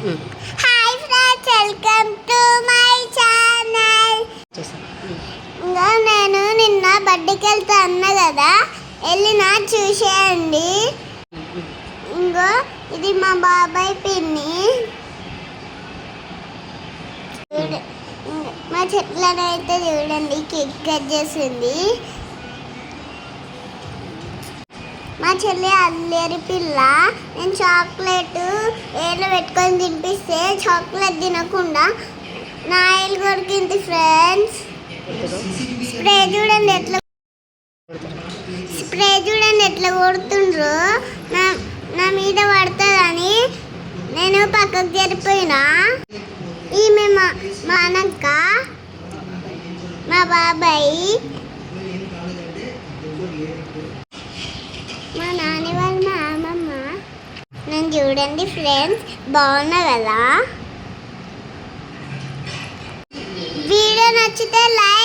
Hi friends, welcome to my channel. ఇంకా నేను నిన్న బర్త్డేకి వెళ్తా అన్నా కదా, వెళ్ళినా చూసేయండి. ఇంకో ఇది మా బాబాయ్ పిన్ని. మా చెట్లను అయితే చూడండి, కేక్ కట్ చేసింది. మా చెల్లి అల్లేరి పిల్ల. నేను చాక్లెట్ ఏళ్ళు పెట్టుకొని తినిపిస్తే చాక్లెట్ తినకుండా నా ఏళ్ళు కొరికింది ఫ్రెండ్స్. స్ప్రే చూడండి ఎట్లా కొడుతుండ్రు. నా మీద పడుతుందని నేను పక్కకు జరిపోయినా. ఈమె మా అన్నక్క, మా బాబాయ్, మా నాని వాళ్ళు, మా అమ్మమ్మ. నేను చూడండి ఫ్రెండ్స్, బాగున్నా కదా. వీడియో నచ్చితే లైక్